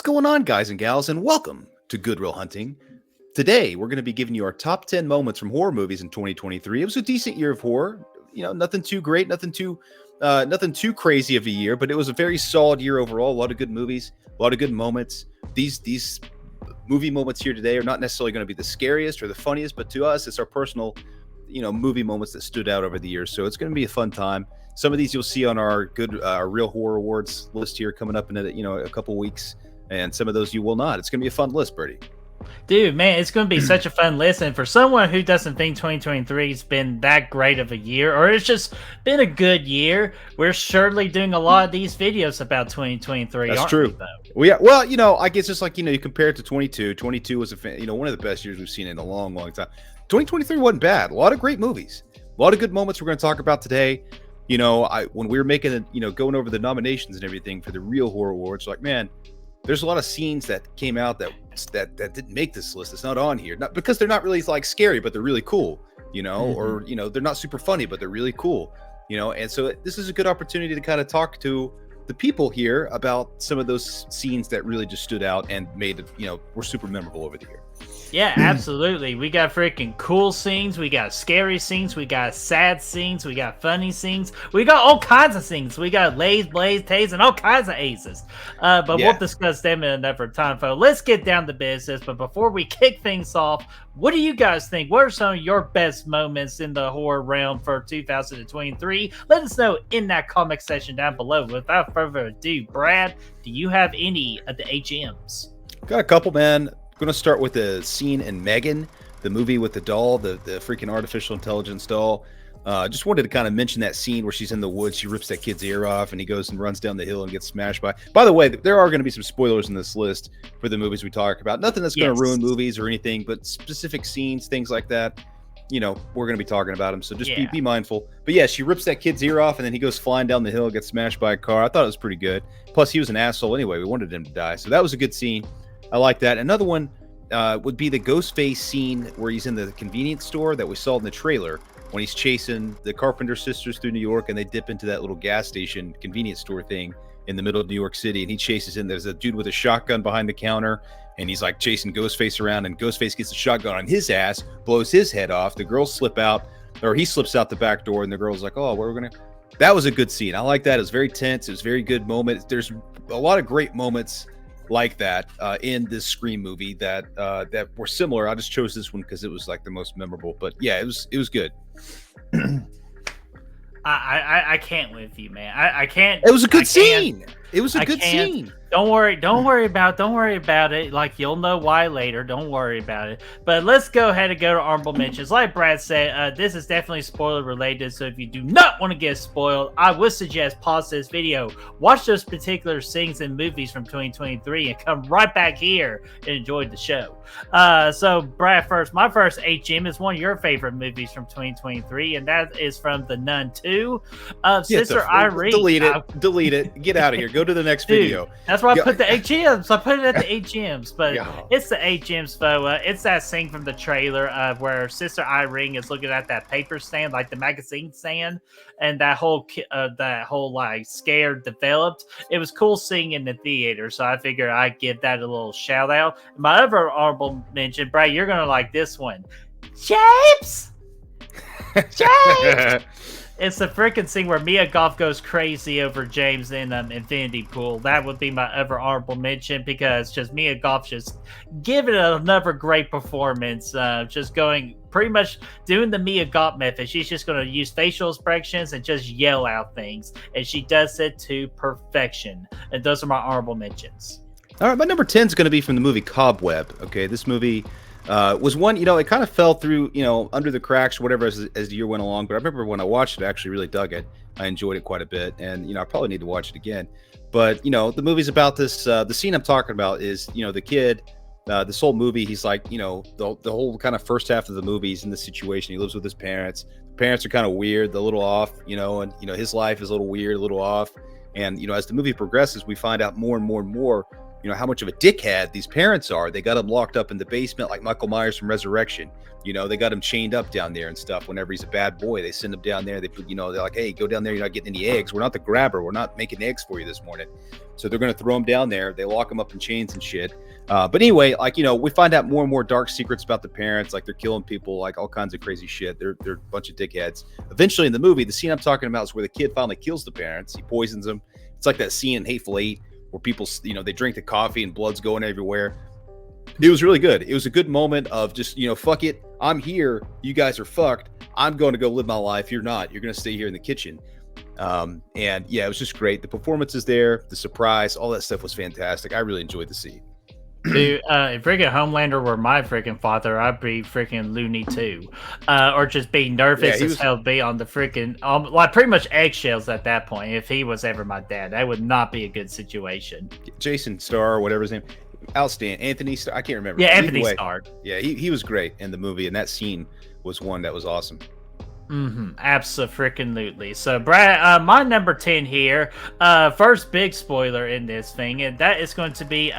going on, guys and gals, and welcome to Goodwill Hunting. Today, we're going to be giving you our top 10 moments from horror movies in 2023. It was a decent year of horror. You know, nothing too great, nothing too crazy of a year, but it was a very solid year overall. A lot of good movies, a lot of good moments. These movie moments here today are not necessarily going to be the scariest or the funniest, but to us, it's our personal, movie moments that stood out over the years. So it's going to be a fun time. Some of these you'll see on our Real Horror Awards list here coming up in a couple weeks, and some of those you will not. It's going to be a fun list, Bertie. Dude, man, it's going to be such a fun listen. For someone who doesn't think 2023 has been that great of a year, or it's just been a good year, we're surely doing a lot of these videos about 2023. That's true. Well, I guess it's like, you compare it to 22. 22 was one of the best years we've seen in a long, long time. 2023 wasn't bad. A lot of great movies, a lot of good moments we're going to talk about today. When we were making going over the nominations and everything for the Real Horror Awards, like, man, there's a lot of scenes that came out that didn't make this list. It's not on here, not because they're not really like scary, but they're really cool, or they're not super funny, but they're really cool, and so this is a good opportunity to kind of talk to the people here about some of those scenes that really just stood out and made it, were super memorable over the year. Yeah, absolutely. We got freaking cool scenes. We got scary scenes. We got sad scenes. We got funny scenes. We got all kinds of scenes. We got lays, blaze, tays, and all kinds of aces. We'll discuss them in another time, folks. Let's get down to business. But before we kick things off, what do you guys think? What are some of your best moments in the horror realm for 2023? Let us know in that comment section down below. Without further ado, Brad, do you have any of the HMs? Got a couple, man. I'm going to start with the scene in Megan, the movie with the doll, the freaking artificial intelligence doll. Just wanted to kind of mention that scene where she's in the woods. She rips that kid's ear off and he goes and runs down the hill and gets smashed by the way, there are going to be some spoilers in this list for the movies we talk about. Nothing that's going to ruin movies or anything, but specific scenes, things like that. We're going to be talking about them. So just be mindful. But yeah, she rips that kid's ear off and then he goes flying down the hill and gets smashed by a car. I thought it was pretty good. Plus, he was an asshole anyway. We wanted him to die. So that was a good scene. I like that. Another one would be the Ghostface scene where he's in the convenience store that we saw in the trailer when he's chasing the Carpenter sisters through New York and they dip into that little gas station convenience store thing in the middle of New York City, and he chases in. There's a dude with a shotgun behind the counter and he's like chasing Ghostface around, and Ghostface gets a shotgun on his ass, blows his head off. The girls slip out, or he slips out the back door, and the girl's like, oh, where are we gonna... That was a good scene. I like that. It was very tense. It was a very good moment. There's a lot of great moments like that in this Scream movie that were similar. I just chose this one because it was like the most memorable. But yeah, it was good. I can't with you, man. I can't. It was a good scene. It was a good scene. Don't worry about it. Like, you'll know why later. Don't worry about it. But let's go ahead and go to honorable mentions. Like Brad said, this is definitely spoiler related. So if you do not want to get spoiled, I would suggest pause this video, watch those particular scenes and movies from 2023, and come right back here and enjoy the show. So Brad, first, my first HM is one of your favorite movies from 2023, and that is from The Nun 2. Sister Irene. Delete it. Get out of here. Go to the next video. That's why I put the HMs. I put it at the HMs, but it's the HMs, though. It's that scene from the trailer where Sister Irene is looking at that paper stand, like the magazine stand, and that whole like scare developed. It was cool seeing in the theater, so I figured I'd give that a little shout out. My other honorable mention, Brad, you're gonna like this one, James. James. It's the freaking scene where Mia Goth goes crazy over James in Infinity Pool. That would be my other honorable mention, because just Mia Goth just giving it another great performance. Just going pretty much doing the Mia Goth method. She's just going to use facial expressions and just yell out things. And she does it to perfection. And those are my honorable mentions. All right, my number 10 is going to be from the movie Cobweb. Okay, this movie... was one, it kind of fell through, under the cracks or whatever as the year went along. But I remember when I watched it, I actually really dug it. I enjoyed it quite a bit. And, I probably need to watch it again. But, the movie's about this, the scene I'm talking about is, the kid, this whole movie, he's like, the whole kind of first half of the movie, he's in this situation. He lives with his parents. The parents are kind of weird, a little off, and, his life is a little weird, a little off. And, as the movie progresses, we find out more and more and more you know, how much of a dickhead these parents are. They got him locked up in the basement like Michael Myers from Resurrection. You know, they got him chained up down there and stuff. Whenever he's a bad boy, they send him down there. They put, you know, they're like, hey, go down there. You're not getting any eggs. We're not the grabber. We're not making eggs for you this morning. So they're going to throw him down there. They lock him up in chains and shit. But anyway, like, you know, we find out more and more dark secrets about the parents. Like, they're killing people, like all kinds of crazy shit. They're a bunch of dickheads. Eventually in the movie, the scene I'm talking about is where the kid finally kills the parents. He poisons them. It's like that scene in Hateful Eight where people, you know, they drink the coffee and blood's going everywhere. It was really good. It was a good moment of just, you know, fuck it. I'm here. You guys are fucked. I'm going to go live my life. You're not. You're going to stay here in the kitchen. And yeah, it was just great. The performances there, the surprise, all that stuff was fantastic. I really enjoyed the scene. Dude, if freaking Homelander were my freaking father, I'd be freaking loony too, or just be nervous as hell, be on the freaking like pretty much eggshells at that point. If he was ever my dad, that would not be a good situation. Jason Starr, or whatever his name, outstanding. Anthony Starr, I can't remember. Yeah, Anthony Starr. Yeah, he was great in the movie, and that scene was one that was awesome. Absolutely. So, Brad, my number 10 here, first big spoiler in this thing, and that is going to be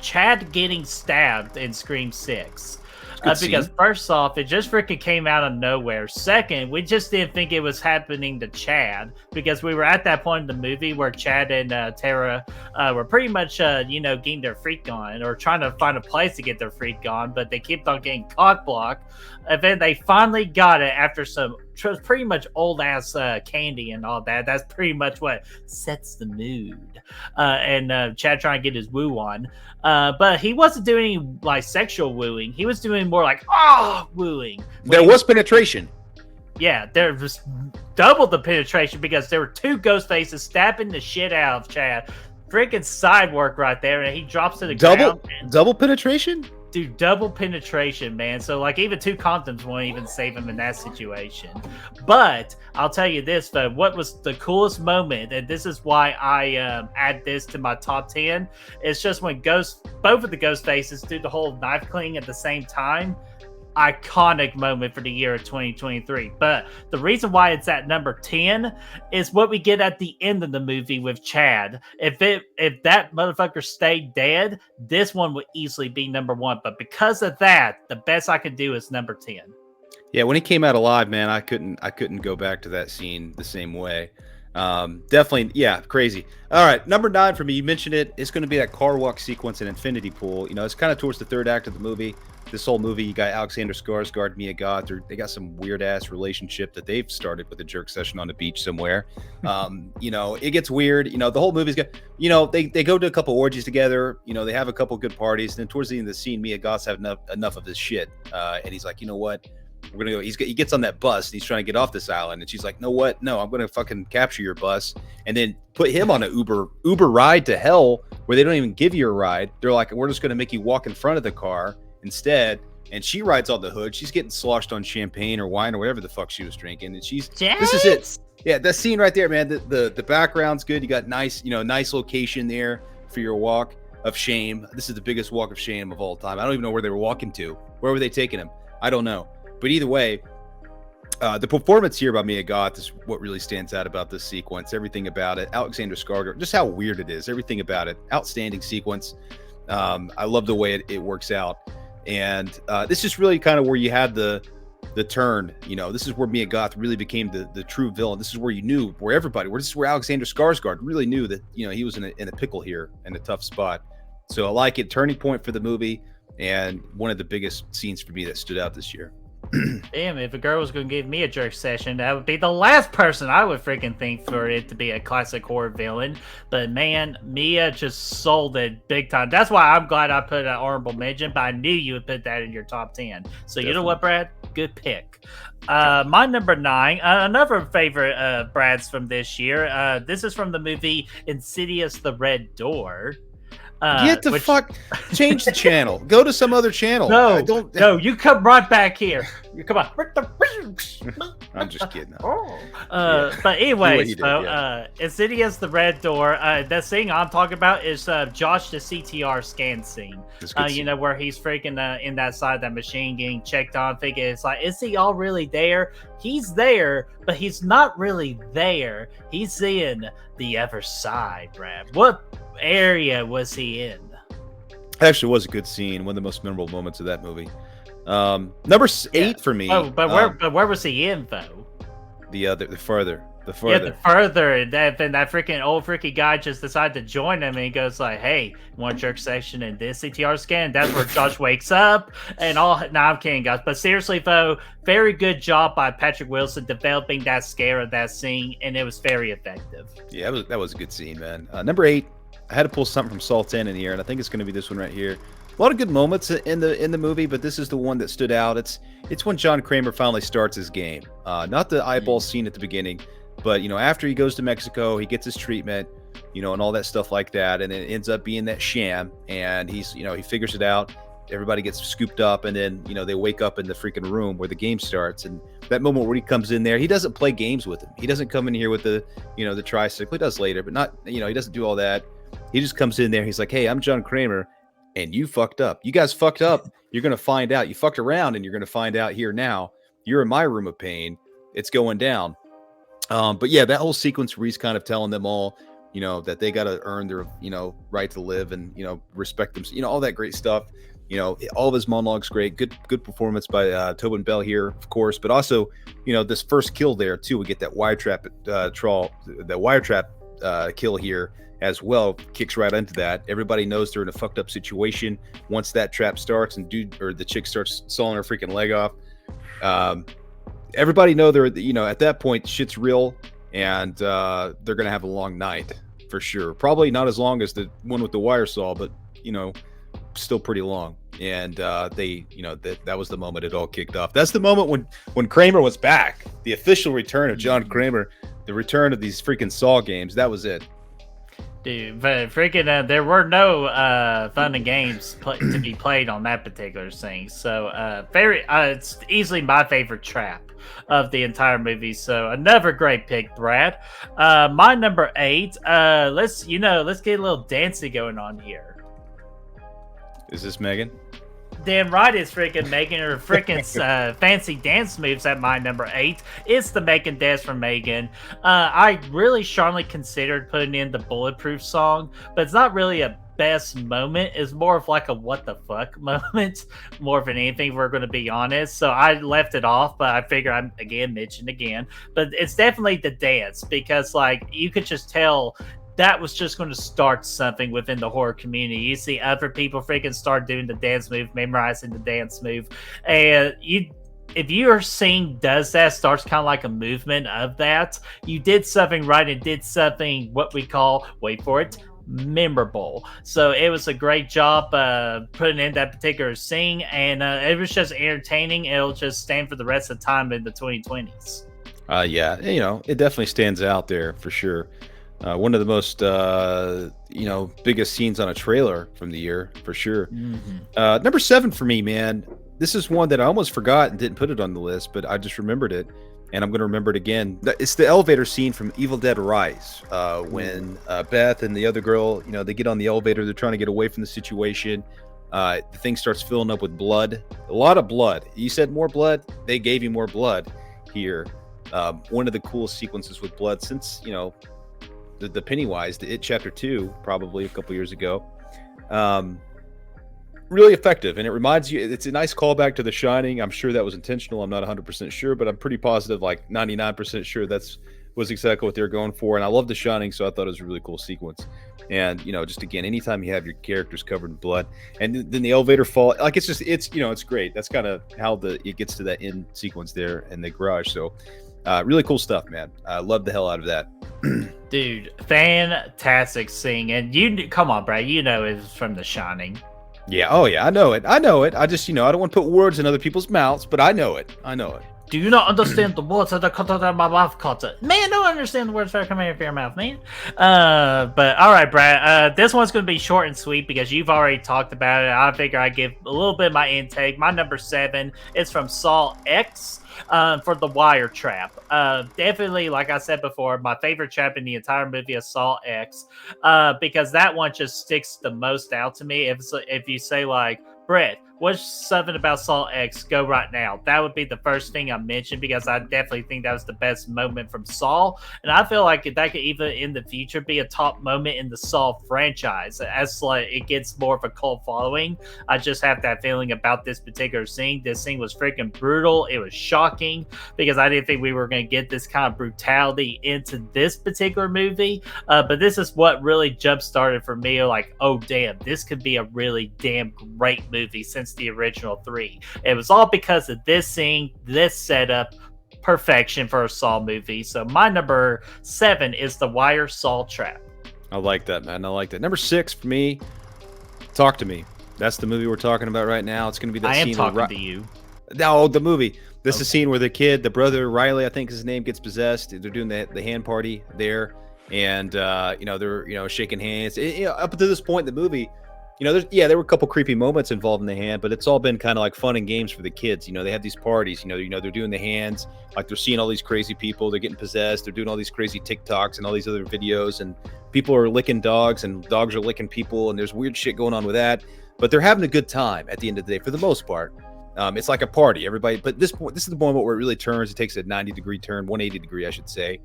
Chad getting stabbed in Scream 6. Because first off, it just freaking came out of nowhere. Second, we just didn't think it was happening to Chad because we were at that point in the movie where Chad and Tara were pretty much, you know, getting their freak on or trying to find a place to get their freak on, but they kept on getting cock blocked. And then they finally got it after some pretty much old ass candy and all that. That's pretty much what sets the mood. And Chad trying to get his woo on. But he wasn't doing any like sexual wooing. He was doing more like wooing. There was penetration. Yeah, there was double the penetration because there were two ghost faces stabbing the shit out of Chad. Freaking side work right there, and he drops to the ground. Double penetration? Dude, double penetration, man. So, like, even two condoms won't even save him in that situation. But I'll tell you this, though. What was the coolest moment, and this is why I add this to my top 10, it's just when both of the ghost faces do the whole knife cleaning at the same time. Iconic moment for the year of 2023. But the reason why it's at number 10 is what we get at the end of the movie with Chad. If that motherfucker stayed dead, this one would easily be number 1. But because of that, the best I could do is number 10. Yeah, when he came out alive, man, I couldn't go back to that scene the same way. Definitely, yeah, crazy. All right, number 9 for me, you mentioned it. It's going to be that car walk sequence in Infinity Pool. You know, it's kind of towards the third act of the movie. This whole movie, you got Alexander Skarsgård, Mia Goth. They got some weird ass relationship that they've started with a jerk session on the beach somewhere. You know, it gets weird. You know, the whole movie's got, you know, they go to a couple orgies together. You know, they have a couple good parties. And then towards the end of the scene, Mia Goth's have enough of this shit. And he's like, you know what? We're gonna go. He gets on that bus and he's trying to get off this island, and she's like, "No, what? No, I'm gonna fucking capture your bus and then put him on an Uber ride to hell where they don't even give you a ride. They're like, we're just gonna make you walk in front of the car instead." And she rides on the hood. She's getting sloshed on champagne or wine or whatever the fuck she was drinking, and this is it. Yeah, that scene right there, man. The background's good. You got nice location there for your walk of shame. This is the biggest walk of shame of all time. I don't even know where they were walking to. Where were they taking him? I don't know. But either way, the performance here by Mia Goth is what really stands out about this sequence. Everything about it. Alexander Skarsgård, just how weird it is. Everything about it. Outstanding sequence. I love the way it works out. And this is really kind of where you had the turn. You know, this is where Mia Goth really became the true villain. This is where you knew, this is where Alexander Skarsgård really knew that, you know, he was in a pickle here, in a tough spot. So I like it. Turning point for the movie, and one of the biggest scenes for me that stood out this year. Damn, if a girl was going to give me a jerk session, that would be the last person I would freaking think for it to be a classic horror villain. But man, Mia just sold it big time. That's why I'm glad I put an honorable mention, but I knew you would put that in your top 10. So Definitely. You know what, Brad? Good pick. My number 9, another favorite Brad's from this year. This is from the movie Insidious: The Red Door. Change the channel. Go to some other channel. No, you come right back here. You come on. I'm just kidding. But anyways, Insidious: The Red Door. The thing I'm talking about is Josh the CTR scan scene. You know, where he's freaking in that side of that machine getting checked on. Thinking it's like, is he all really there? He's there, but he's not really there. He's in the other side, Brad. What area was he in? Actually, was a good scene. One of the most memorable moments of that movie. Number Yeah. 8 for me. Oh, but where was the info? The farther, the Yeah, the farther. further then that freaking old freaky guy just decided to join him, and he goes like, "Hey, you want a jerk section in this CTR scan?" That's where Josh wakes up, and all. Nah, I'm kidding, guys. But seriously, though, very good job by Patrick Wilson developing that scare of that scene, and it was very effective. Yeah, that was a good scene, man. Number 8, I had to pull something from Salt in here, and I think it's going to be this one right here. A lot of good moments in the movie, but this is the one that stood out. It's when John Kramer finally starts his game. Not the eyeball scene at the beginning, but after he goes to Mexico, he gets his treatment, and all that stuff like that, and it ends up being that sham, and he figures it out. Everybody gets scooped up, and then they wake up in the freaking room where the game starts. And that moment where he comes in there, he doesn't play games with him. He doesn't come in here with the tricycle. He does later, but not he doesn't do all that. He just comes in there. He's like, "Hey, I'm John Kramer, and you fucked up. You guys fucked up. You're gonna find out. You fucked around, and you're gonna find out here now. You're in my room of pain. It's going down." But yeah, that whole sequence where he's kind of telling them all, that they got to earn their, right to live and, respect them, all that great stuff. All of his monologues great. Good performance by Tobin Bell here, of course, but also, this first kill there too. We get that wiretrap kill here as well. Kicks right into that. Everybody knows they're in a fucked up situation once that trap starts and the chick starts sawing her freaking leg off. Everybody know they're at that point shit's real, and they're gonna have a long night for sure. Probably not as long as the one with the wire saw, but still pretty long. And that was the moment it all kicked off. That's the moment when Kramer was back, the official return of John Kramer, the return of these freaking Saw games. That was it. Dude, but freaking, there were no fun and games to be played on that particular thing. So, it's easily my favorite trap of the entire movie. So, another great pick, Brad. My number 8. Let's get a little dancing going on here. Is this Megan? Damn right, it's freaking making her freaking fancy dance moves at my number 8. It's the Megan dance from Megan. I really strongly considered putting in the Bulletproof song, but it's not really a best moment. It's more of like a what the fuck moment, more than anything, if we're going to be honest. So I left it off, but I figure I'm mentioned again. But it's definitely the dance, because like you could just tell that was just going to start something within the horror community. You see other people freaking start doing the dance move, memorizing the dance move, and if your scene does that, starts kind of like a movement of that, you did something right and did something what we call, wait for it, memorable. So it was a great job putting in that particular scene, and it was just entertaining. It'll just stand for the rest of the time in the 2020s. Yeah, it definitely stands out there for sure. One of the most biggest scenes on a trailer from the year for sure. Mm-hmm. Number 7 for me, man. This is one that I almost forgot and didn't put it on the list, but I just remembered it, and I'm going to remember it again. It's the elevator scene from Evil Dead Rise, when Beth and the other girl, they get on the elevator. They're trying to get away from the situation. The thing starts filling up with blood, a lot of blood. You said more blood. They gave you more blood here. One of the coolest sequences with blood since the Pennywise, the It Chapter 2, probably a couple years ago. Really effective, and it reminds you, it's a nice callback to The Shining. I'm sure that was intentional. I'm not 100% sure, but I'm pretty positive, like 99% sure was exactly what they were going for. And I love The Shining, so I thought it was a really cool sequence. And just again, anytime you have your characters covered in blood, and then the elevator fall, like it's great. That's kind of how it gets to that end sequence there in the garage. So really cool stuff, man. I love the hell out of that. Dude, fantastic scene. And come on, Brad, it's from The Shining. Yeah, oh yeah, I know it. I just, I don't want to put words in other people's mouths, but I know it. Do you not understand the words that are coming out of my mouth, Carter? Man, don't understand the words that are coming out of your mouth, man. But all right, Brad. This one's going to be short and sweet because you've already talked about it. I figure I give a little bit of my intake. My number 7 is from Saw X. For the wire trap. Definitely, like I said before, my favorite trap in the entire movie is Saw X, because that one just sticks the most out to me. If you say like, Brett, what's something about Saw X? Go right now. That would be the first thing I mentioned because I definitely think that was the best moment from Saw, and I feel like that could even in the future be a top moment in the Saw franchise as like it gets more of a cult following. I just have that feeling about this particular scene. This scene was freaking brutal. It was shocking because I didn't think we were going to get this kind of brutality into this particular movie. But this is what really jump started for me. Like, oh damn, this could be a really damn great movie since the original three. It was all because of this scene, this setup, perfection for a Saw movie. So my number 7 is The Wire Saw Trap. I like that, man. I like that. Number 6 for me, Talk to Me. That's the movie we're talking about right now. It's going to be that I am scene talking to you. No, the movie. This is a scene where the kid, the brother Riley, I think his name, gets possessed. They're doing the hand party there, and they're shaking hands. Up to this point in the movie, there were a couple creepy moments involved in the hand, but it's all been kind of like fun and games for the kids. They have these parties. They're doing the hands, like they're seeing all these crazy people. They're getting possessed. They're doing all these crazy TikToks and all these other videos, and people are licking dogs, and dogs are licking people, and there's weird shit going on with that. But they're having a good time at the end of the day, for the most part. It's like a party, everybody. But this is the moment where it really turns. It takes a 90-degree turn, 180-degree, I should say.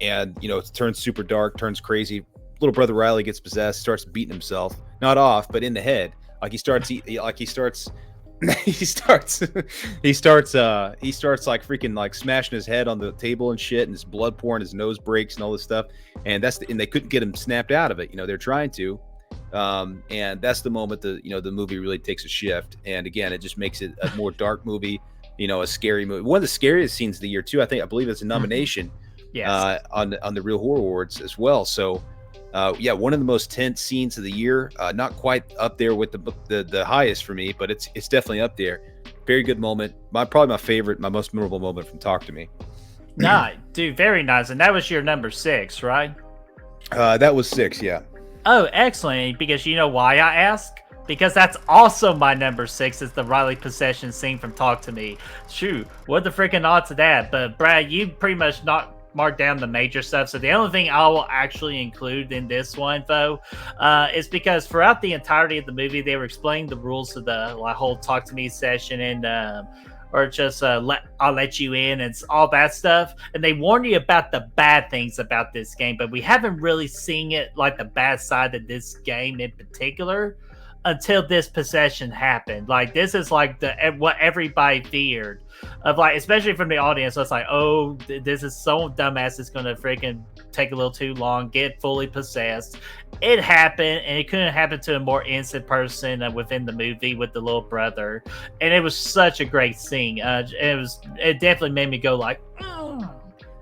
It turns super dark, turns crazy. Little brother Riley gets possessed, starts beating himself, not off, but in the head. He starts like freaking like smashing his head on the table and shit, and his blood pouring, his nose breaks, and all this stuff. And they couldn't get him snapped out of it. They're trying to. And that's the moment the movie really takes a shift. And again, it just makes it a more dark movie, a scary movie. One of the scariest scenes of the year too. I believe it's a nomination on the Real Horror Awards as well. So one of the most tense scenes of the year. Not quite up there with the highest for me, but it's definitely up there. Very good moment. Probably my favorite, my most memorable moment from Talk to Me. Nah, dude, very nice. And that was your number 6, right? That was 6, yeah. Oh, excellent. Because you know why I ask? Because that's also my number 6 is the Riley possession scene from Talk to Me. Shoot, what the freaking odds of that? But Brad, you pretty much marked down the major stuff. So the only thing I will actually include in this one, though, is because throughout the entirety of the movie, they were explaining the rules of the whole Talk to Me session and or just I'll let you in and all that stuff. And they warn you about the bad things about this game, but we haven't really seen it like the bad side of this game in particular until this possession happened. Like this is like what everybody feared of, like, especially from the audience. So it's like, oh, this is so dumbass. It's going to freaking take a little too long, get fully possessed. It happened, and it couldn't happen to a more innocent person within the movie with the little brother. And it was such a great scene. It definitely made me go like,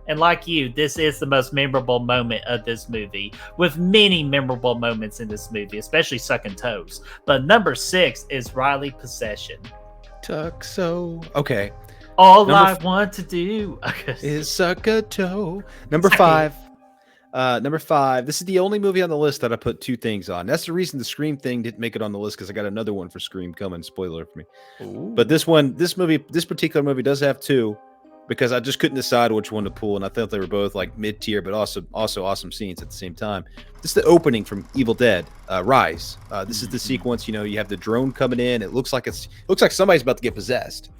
And like you, this is the most memorable moment of this movie, with many memorable moments in this movie, especially sucking toes. But number 6 is Riley possession. Okay. All I want to do is suck a toe. Number 5. Number 5. This is the only movie on the list that I put 2 things on. That's the reason the Scream thing didn't make it on the list, because I got another one for Scream coming. Spoiler for me. Ooh. But this particular movie does have 2, because I just couldn't decide which one to pull, and I thought they were both like mid-tier, but also awesome scenes at the same time. This is the opening from Evil Dead Rise. This is the sequence. You have the drone coming in. It looks like somebody's about to get possessed.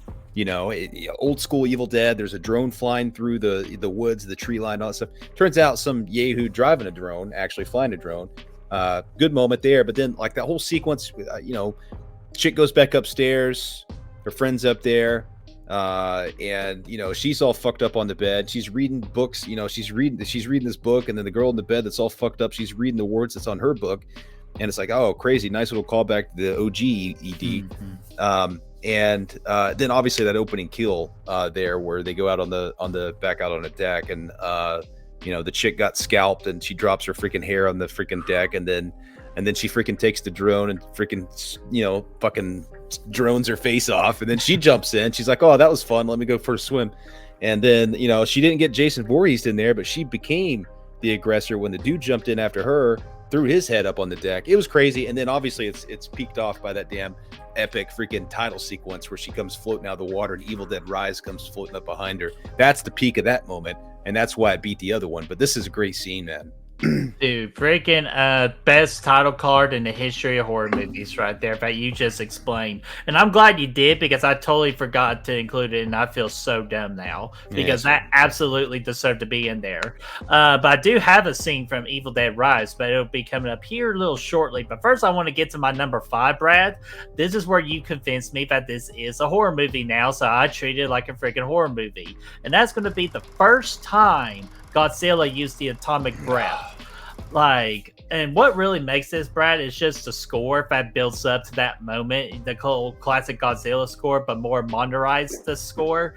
Old school Evil Dead. There's a drone flying through the woods, the tree line, all that stuff. Turns out some yahoo driving a drone, actually flying a drone. Good moment there, but then like that whole sequence, chick goes back upstairs. Her friend's up there. And she's all fucked up on the bed. She's reading books. She's reading this book, and then the girl in the bed that's all fucked up, she's reading the words that's on her book, and it's like, oh, crazy, nice little callback to the OG ED. Mm-hmm. And then obviously that opening kill there, where they go out on the back out on the deck, and the chick got scalped, and she drops her freaking hair on the freaking deck, and then she freaking takes the drone and freaking fucking drones her face off, and then she jumps in. She's like, oh, that was fun, let me go for a swim. And then she didn't get Jason Voorhees in there, but she became the aggressor when the dude jumped in after her, threw his head up on the deck. It was crazy. And then obviously it's peaked off by that damn epic freaking title sequence where she comes floating out of the water and Evil Dead Rise comes floating up behind her. That's the peak of that moment, and that's why I beat the other one. But this is a great scene, man. Dude, freaking best title card in the history of horror movies right there that you just explained. And I'm glad you did because I totally forgot to include it and I feel so dumb now Yeah, because that absolutely deserved to be in there. But I do have a scene from Evil Dead Rise, but it'll be coming up here a little shortly. But first I want to get to my number 5, Brad. This is where you convinced me that this is a horror movie now, so I treat it like a freaking horror movie. And that's going to be the first time Godzilla used the atomic breath. Like, and what really makes this, Brad, is just the score that builds up to that moment, the classic Godzilla score, but more modernized the score.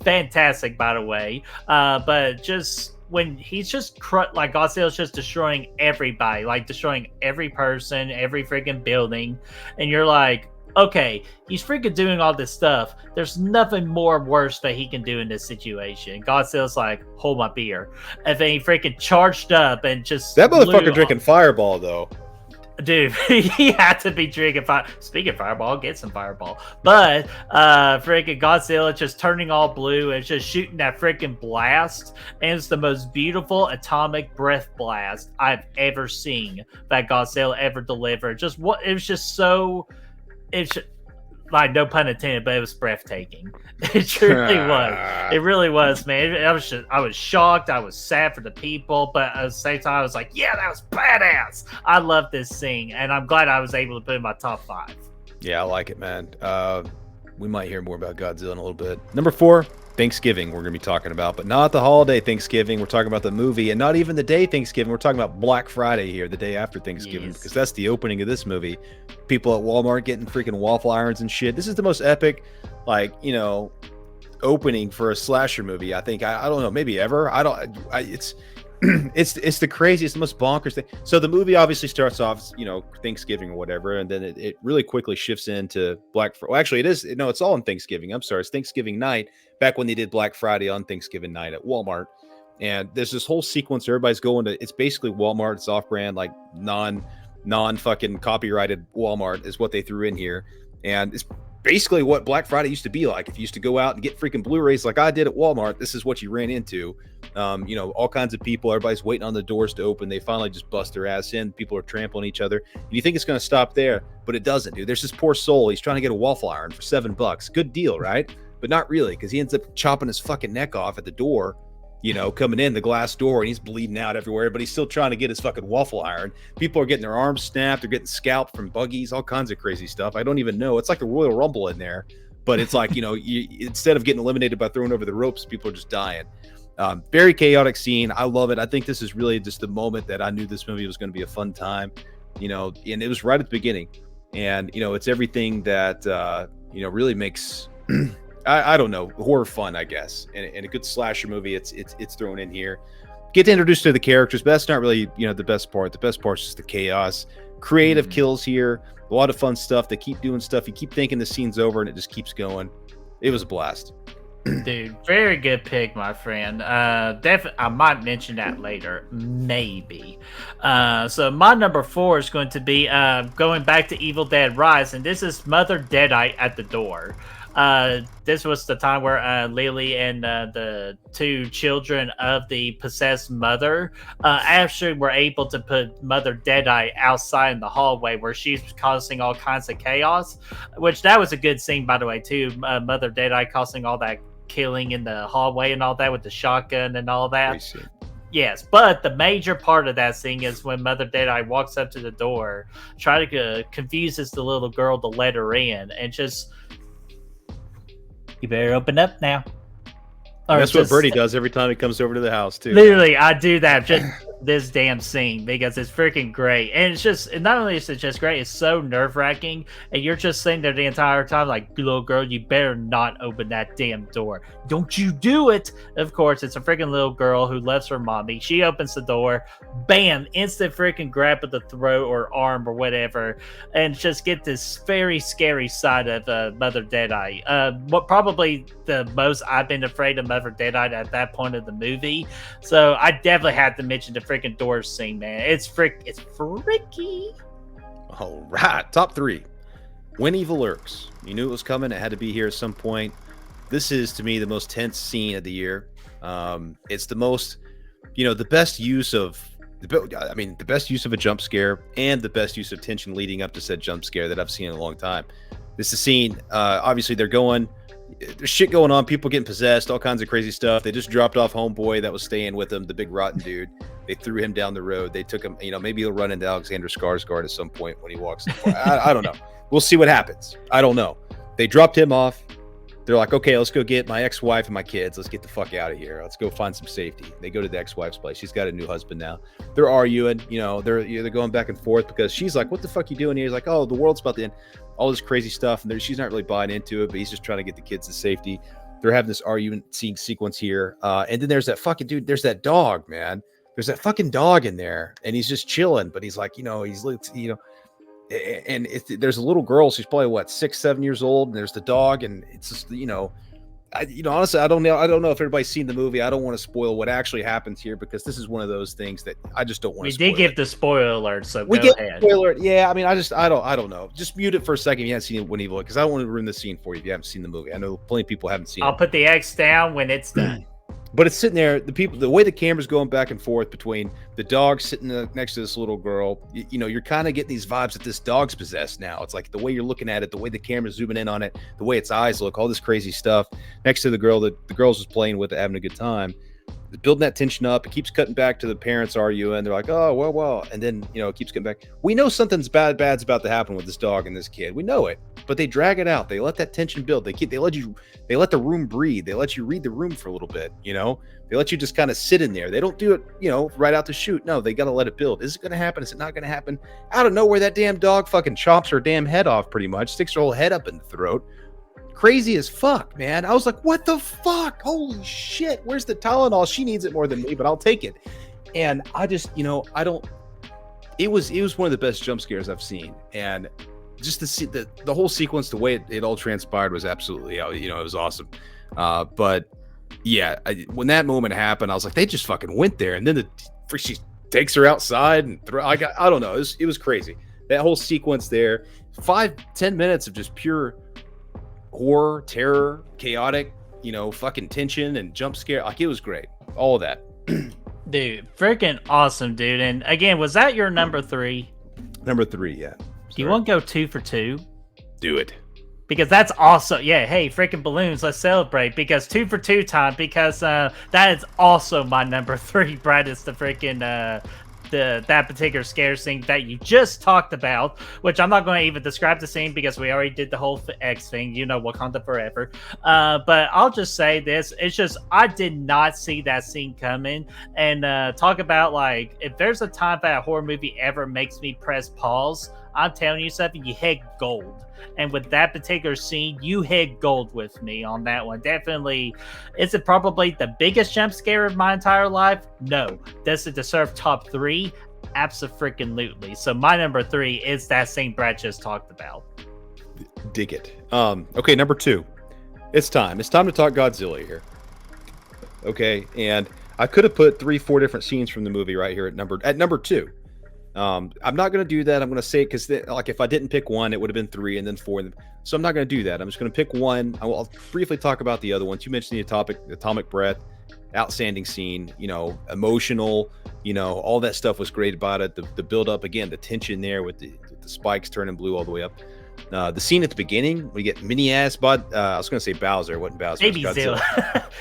Fantastic, by the way. But just when he's just like Godzilla's just destroying everybody, like destroying every person, every freaking building, and you're like, okay, he's freaking doing all this stuff. There's nothing more worse that he can do in this situation. Godzilla's like, hold my beer. And then he freaking charged up and just that motherfucker drinking Fireball though. Dude, he had to be drinking fire. Speaking of Fireball, get some Fireball. But freaking Godzilla just turning all blue and just shooting that freaking blast. And it's the most beautiful atomic breath blast I've ever seen that Godzilla ever delivered. Just what it was just so. It's like no pun intended, but it was breathtaking. It truly was. It really was, man. I was shocked. I was sad for the people, but at the same time, I was like, "Yeah, that was badass." I love this scene, and I'm glad I was able to put it in my top 5. Yeah, I like it, man. We might hear more about Godzilla in a little bit. Number 4, Thanksgiving. We're gonna be talking about, but not the holiday Thanksgiving. We're talking about the movie, and not even the day Thanksgiving. We're talking about Black Friday here, the day after Thanksgiving, because that's the opening of this movie. People at Walmart getting freaking waffle irons and shit. This is the most epic, like, opening for a slasher movie. I think I don't know, maybe ever. It's it's the craziest, most bonkers thing. So the movie obviously starts off, Thanksgiving or whatever, and then it really quickly shifts into Black Friday. Well, actually, it's all on Thanksgiving. I'm sorry, it's Thanksgiving night, back when they did Black Friday on Thanksgiving night at Walmart. And there's this whole sequence where everybody's going to, it's basically Walmart, it's off-brand, like non fucking copyrighted Walmart is what they threw in here. And it's basically what Black Friday used to be like. If you used to go out and get freaking Blu-rays like I did at Walmart, this is what you ran into. All kinds of people, everybody's waiting on the doors to open. They finally just bust their ass in. People are trampling each other. And you think it's going to stop there, but it doesn't, dude. There's this poor soul. He's trying to get a waffle iron for $7. Good deal, right? But not really, because he ends up chopping his fucking neck off at the door, coming in the glass door, and he's bleeding out everywhere, but he's still trying to get his fucking waffle iron. People are getting their arms snapped. They're getting scalped from buggies, all kinds of crazy stuff. I don't even know. It's like the Royal Rumble in there, but it's like, instead of getting eliminated by throwing over the ropes, people are just dying. Very chaotic scene. I love it. I think this is really just the moment that I knew this movie was going to be a fun time, and it was right at the beginning. And, it's everything that, really makes, I don't know, horror fun, I guess. And a good slasher movie, it's thrown in here. Get to introduce to the characters, but that's not really, the best part. The best part is just the chaos. Creative kills here. A lot of fun stuff. They keep doing stuff. You keep thinking the scene's over, and it just keeps going. It was a blast. Dude, very good pick, my friend. Definitely, I might mention that later, maybe. So my number 4 is going to be going back to Evil Dead Rise, and this is Mother Deadite at the door. This was the time where Lily and the 2 children of the possessed mother actually were able to put Mother Deadite outside in the hallway where she's causing all kinds of chaos, which that was a good scene, by the way, too. Mother Deadite causing all that killing in the hallway and all that with the shotgun and all that. Yes, but the major part of that scene is when Mother Deadite walks up to the door, trying to confuses the little girl to let her in, and just, you better open up now. Or that's what Birdie does every time he comes over to the house, too. Literally, I do that just this damn scene because it's freaking great. And it's just, and not only is it just great, it's so nerve-wracking. And you're just sitting there the entire time like, little girl, you better not open that damn door. Don't you do it. Of course, it's a freaking little girl who loves her mommy. She opens the door, bam, instant freaking grab at the throat or arm or whatever. And just get this very scary side of Mother Deadite. What probably the most I've been afraid of Mother Deadite at that point of the movie. So I definitely had to mention the freaking doors scene, man. It's freaky. All right, top 3. When Evil Lurks. You knew it was coming. It had to be here at some point. This is, to me, the most tense scene of the year. It's the most, the best use of I mean, the best use of a jump scare and the best use of tension leading up to said jump scare that I've seen in a long time. This is scene. Obviously, there's shit going on. People getting possessed, all kinds of crazy stuff. They just dropped off homeboy that was staying with them, the big rotten dude. They threw him down the road. They took him. Maybe he'll run into Alexander Skarsgård at some point when he walks. I don't know. We'll see what happens. I don't know. They dropped him off. They're like, okay, let's go get my ex-wife and my kids. Let's get the fuck out of here. Let's go find some safety. They go to the ex-wife's place. She's got a new husband now. They're arguing, they're going back and forth because she's like, what the fuck you doing here? He's like, oh, the world's about to end. All this crazy stuff. And she's not really buying into it, but he's just trying to get the kids to safety. They're having this argument sequence here. And then there's that fucking dude. There's that dog, man. There's that fucking dog in there. And he's just chilling. But he's like, and there's a little girl. She's probably 6-7 years old, and there's the dog, and it's just honestly, I don't know if everybody's seen the movie. I don't want to spoil what actually happens here because this is one of those things that I just don't want to. We did give the spoiler alert, so we go ahead. Spoiler. Yeah, I mean, I don't know. Just mute it for a second if you haven't seen it when evil, because I don't want to ruin the scene for you if you haven't seen the movie. I know plenty of people haven't seen it. I'll put the X down when it's done. But it's sitting there, the way the camera's going back and forth between the dog sitting next to this little girl, you're kind of getting these vibes that this dog's possessed now. It's like the way you're looking at it, the way the camera's zooming in on it, the way its eyes look, all this crazy stuff next to the girl that the girl's just playing with, having a good time. Building that tension up. It keeps cutting back to the parents arguing. They're like, oh, well. And then, it keeps cutting back. We know something's bad's about to happen with this dog and this kid. We know it, but they drag it out. They let that tension build. They let the room breathe. They let you read the room for a little bit, They let you just kind of sit in there. They don't do it, right out the chute. No, they got to let it build. Is it going to happen? Is it not going to happen? Out of nowhere, that damn dog fucking chops her damn head off pretty much, sticks her whole head up in the throat. Crazy as fuck, man. I was like, what the fuck? Holy shit. Where's the Tylenol? She needs it more than me, but I'll take it. And I just, it was one of the best jump scares I've seen. And just to see the whole sequence, the way it all transpired was absolutely, it was awesome. But yeah, when that moment happened, I was like, they just fucking went there. And then she takes her outside and I don't know. It was crazy. That whole sequence there, 5-10 minutes of just pure horror, terror, chaotic, fucking tension and jump scare. Like, it was great. All of that. Dude, freaking awesome, dude. And again, was that your number 3? Number 3, yeah. Do you want to go 2 for 2? Do it. Because that's also, yeah, hey, freaking balloons, let's celebrate. Because 2 for 2 time, because that is also my number 3, Brad. It's the freaking that particular scare scene that you just talked about, which I'm not going to even describe the scene because we already did the whole X thing, Wakanda forever. But I'll just say this: it's just I did not see that scene coming. And talk about, like, if there's a time that a horror movie ever makes me press pause, I'm telling you something, you hit gold. And with that particular scene, you hit gold with me on that one. Definitely. Is it probably the biggest jump scare of my entire life? No. Does it deserve top 3? Abso-freaking-lutely. So my number 3 is that scene Brad just talked about. Dig it. Okay, number 2. It's time. It's time to talk Godzilla here. Okay, and I could have put 3-4 different scenes from the movie right here at number 2. I'm not going to do that. I'm going to say it because, like, if I didn't pick one, it would have been 3 and then 4. So I'm not going to do that. I'm just going to pick one. I'll briefly talk about the other ones. You mentioned the atomic breath, outstanding scene, emotional, all that stuff was great about it. The build up, again, the tension there with the spikes turning blue all the way up. The scene at the beginning, we get mini ass Bud. I was going to say Bowser. It wasn't Bowser. Baby Zilla.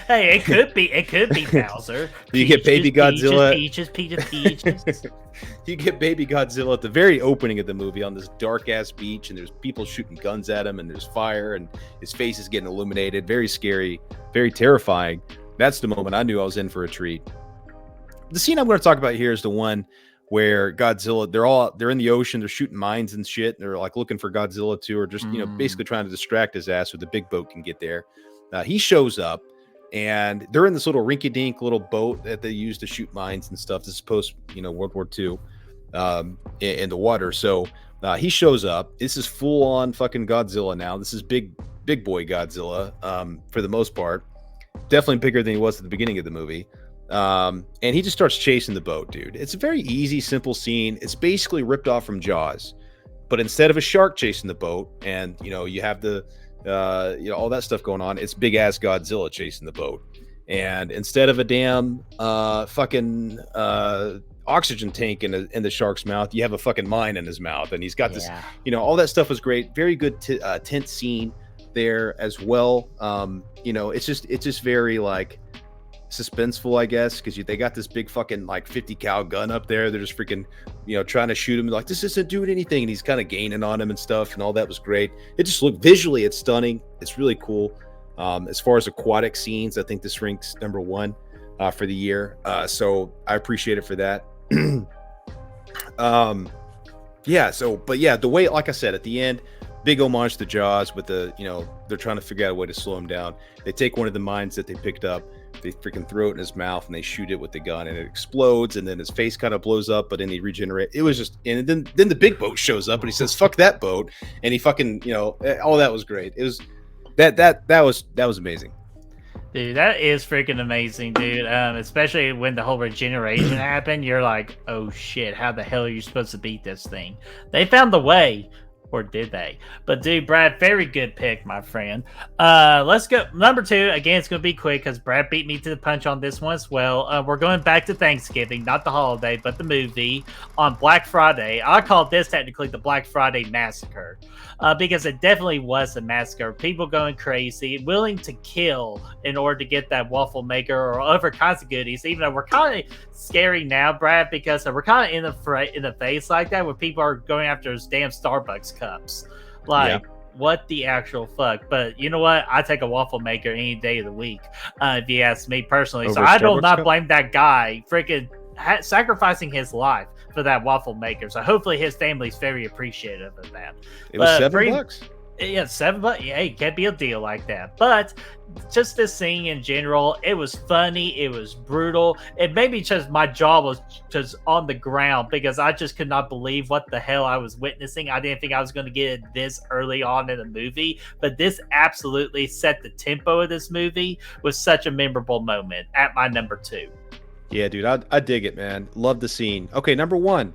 Hey, it could be Bowser. You get Baby Godzilla. Peaches. You get Baby Godzilla at the very opening of the movie on this dark ass beach, and there's people shooting guns at him, and there's fire, and his face is getting illuminated. Very scary, very terrifying. That's the moment I knew I was in for a treat. The scene I'm going to talk about here is the one where Godzilla, they're in the ocean, they're shooting mines and shit. And they're like looking for Godzilla too, or just, basically trying to distract his ass so the big boat can get there. He shows up and they're in this little rinky dink little boat that they use to shoot mines and stuff. This is post, World War II, in the water. So he shows up. This is full on fucking Godzilla now. This is big boy Godzilla, for the most part. Definitely bigger than he was at the beginning of the movie. And he just starts chasing the boat, dude. It's a very easy, simple scene. It's basically ripped off from Jaws, but instead of a shark chasing the boat and, you have the, all that stuff going on, it's big ass Godzilla chasing the boat. and instead of a damn fucking oxygen tank in the shark's mouth, you have a fucking mine in his mouth, and he's got this, Yeah. all that stuff was great. Very good tense scene there as well. It's just very like suspenseful, I guess, because they got this big fucking like 50 cal gun up there. They're just freaking, trying to shoot him. Like, this isn't doing anything, and he's kind of gaining on him and stuff, and all that was great. It just looked visually, it's stunning. It's really cool. As far as aquatic scenes, I think this ranks number one for the year. So I appreciate it for that. Yeah. So, but yeah, the way, like I said, at the end, big homage to Jaws with the, they're trying to figure out a way to slow him down. They take one of the mines that they picked up, they freaking throw it in his mouth, and they shoot it with the gun, and it explodes, and then his face kind of blows up, but then he regenerates. It was just, and then the big boat shows up, and he says, "Fuck that boat," and he fucking, all that was great. It was that was amazing. Dude, that is freaking amazing, dude. Especially when the whole regeneration happened, you're like, oh shit, how the hell are you supposed to beat this thing? They found the way, or did they? But dude, Brad, very good pick, my friend. Let's go. Number two, again, it's going to be quick because Brad beat me to the punch on this one as well. We're going back to Thanksgiving, not the holiday, but the movie on Black Friday. I call this technically the Black Friday Massacre. Because it definitely was a massacre. People going crazy, willing to kill in order to get that waffle maker or other kinds of goodies. Even though we're kind of scary now, Brad, because we're kind of in the face like that, where people are going after those damn Starbucks cups. Like, what the actual fuck? But you know what? I take a waffle maker any day of the week, if you ask me personally. So I do not blame that guy freaking sacrificing his life for that waffle maker. So hopefully his family's very appreciative of that. It was $7. Yeah, $7. Yeah, it can't be a deal like that. But just this scene in general, it was funny. It was brutal. It made me just, my jaw was just on the ground because I just could not believe what the hell I was witnessing. I didn't think I was going to get it this early on in the movie, but this absolutely set the tempo of this movie with such a memorable moment at my number two. Yeah, dude, I dig it, man. Love the scene. Okay, number one.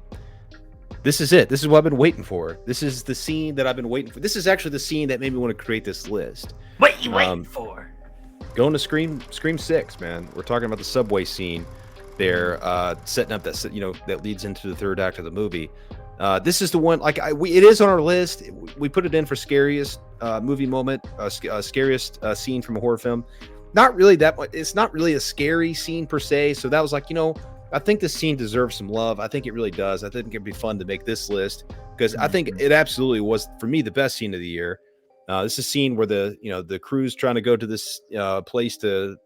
This is it. This is what I've been waiting for. This is the scene that I've been waiting for. This is actually the scene that made me want to create this list. What are you waiting for? Going to Scream 6, man. We're talking about the subway scene there, setting up that, that leads into the third act of the movie. This is the one, it is on our list. We put it in for scariest movie moment, scariest scene from a horror film. Not really that much. It's not really a scary scene per se. So that was like, I think this scene deserves some love. I think it really does. I think it'd be fun to make this list because I think it absolutely was, for me, the best scene of the year. This is a scene where the crew's trying to go to this place to,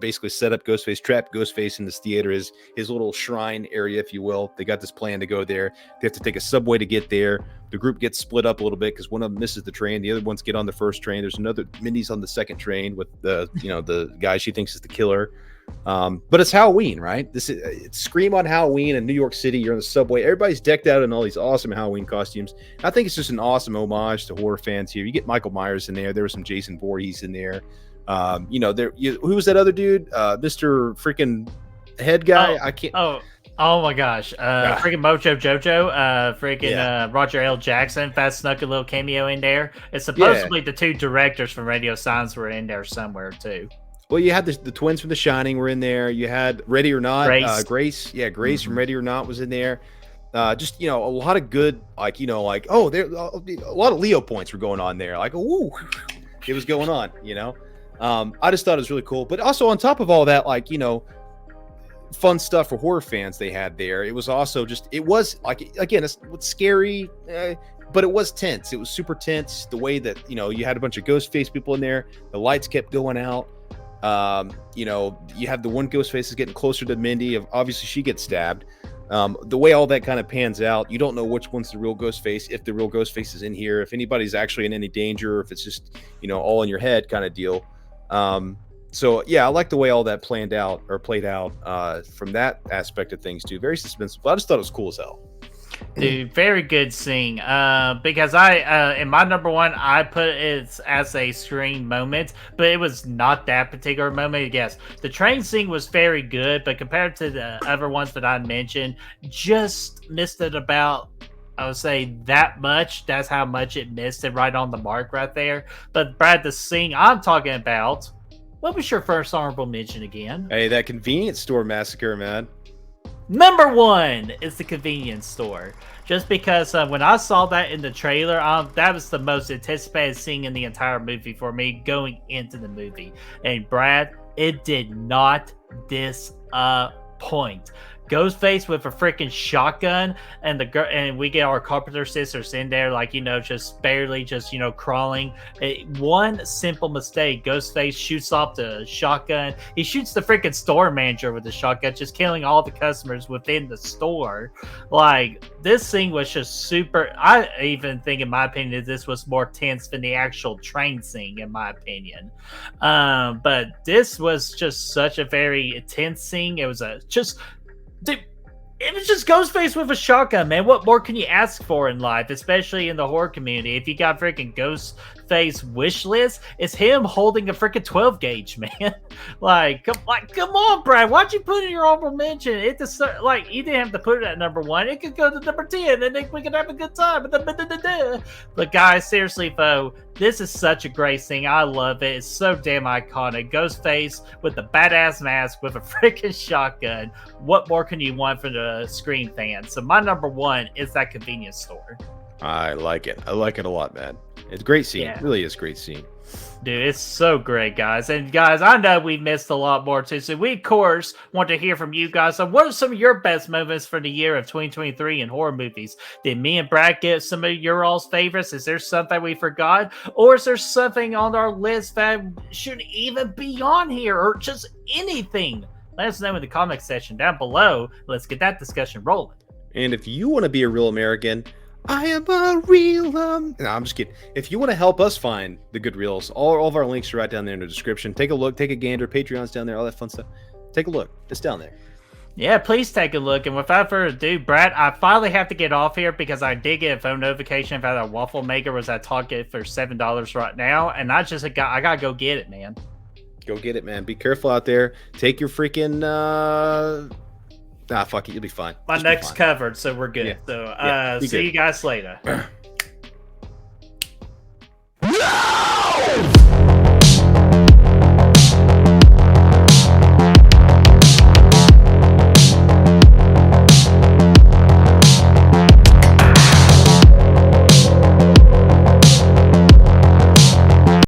basically set up Ghostface, trap Ghostface in this theater, his little shrine area, if you will. They got this plan to go there. They have to take a subway to get there. The group gets split up a little bit because one of them misses the train. The other ones get on the first train. There's another, Mindy's on the second train with the, the guy she thinks is the killer. But it's Halloween, right? It's Scream on Halloween in New York City. You're in the subway. Everybody's decked out in all these awesome Halloween costumes. I think it's just an awesome homage to horror fans here. You get Michael Myers in there. There was some Jason Voorhees in there. Who was that other dude? Mr. freaking head guy. I can't. Oh my gosh. Freaking Mojo Jojo, Roger L. Jackson, fast snuck a little cameo in there. It's supposedly the two directors from Radio Silence were in there somewhere too. Well, you had the twins from The Shining were in there. You had Ready or Not, Grace. Yeah, Grace from Ready or Not was in there. Just a lot of good, there a lot of Leo points were going on there. Like, ooh, it was going on. I just thought it was really cool. But also on top of all that, fun stuff for horror fans they had there. It was also it was it's scary, but it was tense. It was super tense. The way that you had a bunch of Ghostface people in there. The lights kept going out. You have the one Ghostface is getting closer to Mindy. Obviously, she gets stabbed. The way all that kind of pans out, you don't know which one's the real Ghostface, if the real Ghostface is in here, if anybody's actually in any danger, or if it's just all in your head kind of deal. So yeah, I like the way all that played out from that aspect of things too. Very suspenseful. I just thought it was cool as hell. Dude, very good scene. Because I, in my number one, I put it as a Scream moment, but it was not that particular moment. Yes, the train scene was very good, but compared to the other ones that I mentioned, just missed it about, I would say, that much. That's how much it missed it, right on the mark right there. But Brad, the scene I'm talking about What was your first honorable mention again? Hey, that convenience store massacre, man. Number 1 is the convenience store. Just because when I saw that in the trailer, that was the most anticipated scene in the entire movie for me going into the movie. And Brad, it did not disappoint. Ghostface with a freaking shotgun, and the girl, and we get our carpenter sisters in there, like, you know, just barely, just, you know, crawling. One simple mistake, Ghostface shoots off the shotgun. He shoots the freaking store manager with the shotgun, just killing all the customers within the store. Like, this scene was just super. I even think, in my opinion, that this was more tense than the actual train scene, in my opinion. But this was just such a very tense scene. It was Dude, it was just Ghostface with a shotgun, man. What more can you ask for in life, especially in the horror community? If you got freaking Ghostface wish list, it's him holding a freaking 12 gauge, man. Come on, Brad. Why'd you put in your honorable mention? You didn't have to put it at number 1. It could go to number 10, and then we could have a good time. But guys, seriously, Fo, this is such a great scene. I love it. It's so damn iconic. Ghostface with the badass mask with a freaking shotgun. What more can you want from the Scream fans? So my number 1 is that convenience store. I like it. I like it a lot, man. It's a great scene. Yeah. It really is a great scene. Dude, it's so great, guys. And guys, I know we missed a lot more too. So we, of course, want to hear from you guys. So what are some of your best moments for the year of 2023 in horror movies? Did me and Brad get some of your all's favorites? Is there something we forgot? Or is there something on our list that shouldn't even be on here? Or just anything? Let us know in the comment section down below. Let's get that discussion rolling. And if you want to be a real American, I am a real No, I'm just kidding. If you want to help us find the good reels, all of our links are right down there in the description. Take a look, take a gander. Patreon's down there, all that fun stuff. Take a look. It's down there. Yeah, please take a look. And without further ado, Brad, I finally have to get off here because I did get a phone notification about a waffle maker was at Target for $7 right now, and I gotta go get it, man. Go get it, man. Be careful out there. Take your freaking fuck it, you'll be fine. My neck's covered, so we're good. Yeah. So Yeah, see you guys later.